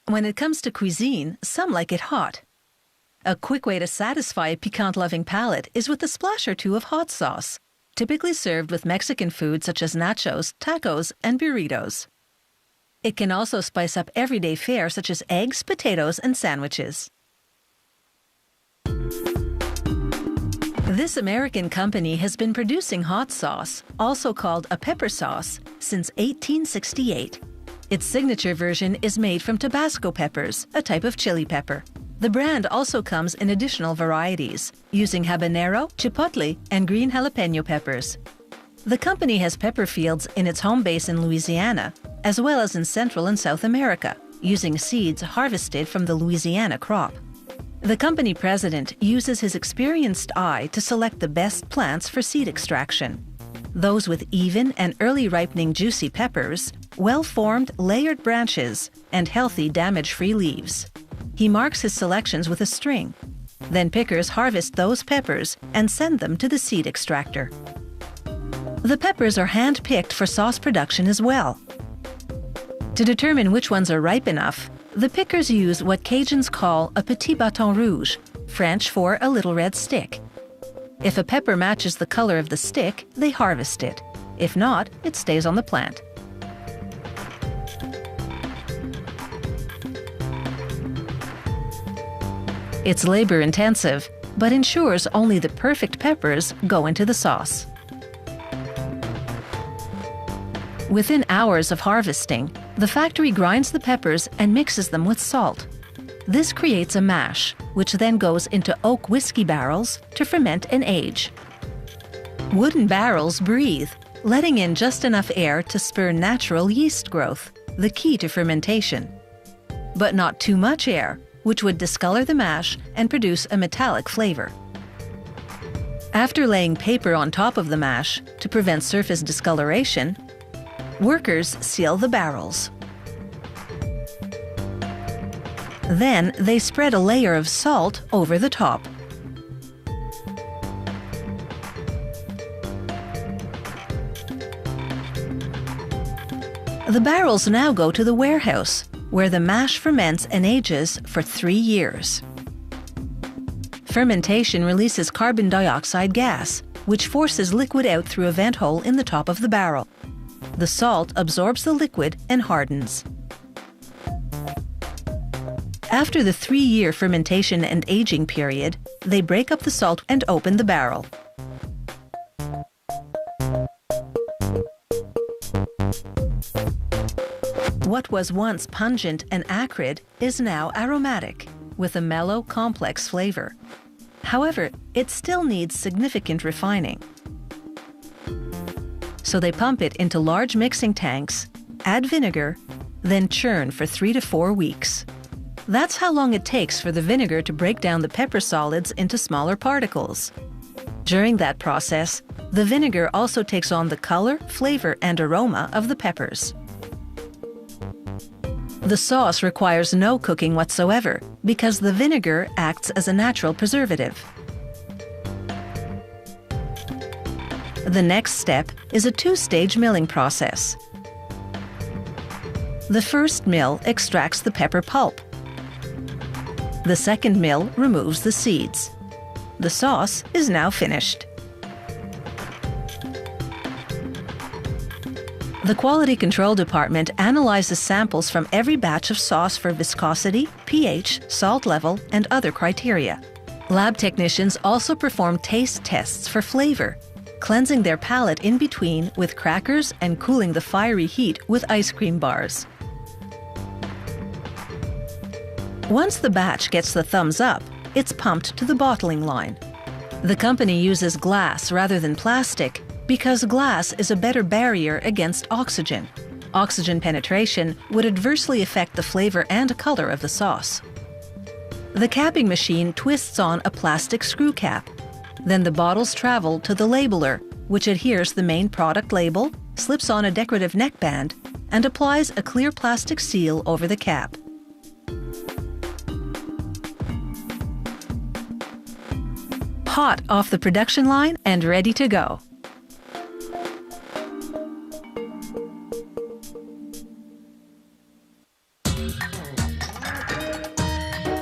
When it comes to cuisine, some like it hot. A quick way to satisfy a piquant-loving palate is with a splash or two of hot sauce, typically served with Mexican food such as nachos, tacos, and burritos. It can also spice up everyday fare such as eggs, potatoes, and sandwiches. This American company has been producing hot sauce, also called a pepper sauce, since 1868. Its signature version is made from Tabasco peppers, a type of chili pepper. The brand also comes in additional varieties, using habanero, chipotle, and green jalapeno peppers. The company has pepper fields in its home base in Louisiana, as well as in Central and South America, using seeds harvested from the Louisiana crop. The company president uses his experienced eye to select the best plants for seed extraction. Those with even and early ripening juicy peppers, well-formed layered branches, and healthy damage-free leaves. He marks his selections with a string. Then pickers harvest those peppers and send them to the seed extractor. The peppers are hand-picked for sauce production as well. To determine which ones are ripe enough, the pickers use what Cajuns call a petit bâton rouge, French for a little red stick. If a pepper matches the color of the stick, they harvest it. If not, it stays on the plant. It's labor-intensive, but ensures only the perfect peppers go into the sauce. Within hours of harvesting, the factory grinds the peppers and mixes them with salt. This creates a mash, which then goes into oak whiskey barrels to ferment and age. Wooden barrels breathe, letting in just enough air to spur natural yeast growth, the key to fermentation. But not too much air, which would discolor the mash and produce a metallic flavor. After laying paper on top of the mash to prevent surface discoloration, workers seal the barrels. Then they spread a layer of salt over the top. The barrels now go to the warehouse, where the mash ferments and ages for 3 years. Fermentation releases carbon dioxide gas, which forces liquid out through a vent hole in the top of the barrel. The salt absorbs the liquid and hardens. After the 3-year fermentation and aging period, they break up the salt and open the barrel. What was once pungent and acrid is now aromatic, with a mellow, complex flavor. However, it still needs significant refining. So they pump it into large mixing tanks, add vinegar, then churn for 3 to 4 weeks. That's how long it takes for the vinegar to break down the pepper solids into smaller particles. During that process, the vinegar also takes on the color, flavor, and aroma of the peppers. The sauce requires no cooking whatsoever because the vinegar acts as a natural preservative. The next step is a 2-stage milling process. The first mill extracts the pepper pulp. The second mill removes the seeds. The sauce is now finished. The Quality Control Department analyzes samples from every batch of sauce for viscosity, pH, salt level, and other criteria. Lab technicians also perform taste tests for flavor, cleansing their palate in between with crackers and cooling the fiery heat with ice cream bars. Once the batch gets the thumbs up, it's pumped to the bottling line. The company uses glass rather than plastic because glass is a better barrier against oxygen. Oxygen penetration would adversely affect the flavor and color of the sauce. The capping machine twists on a plastic screw cap. Then the bottles travel to the labeler, which adheres the main product label, slips on a decorative neckband, and applies a clear plastic seal over the cap. Hot off the production line and ready to go.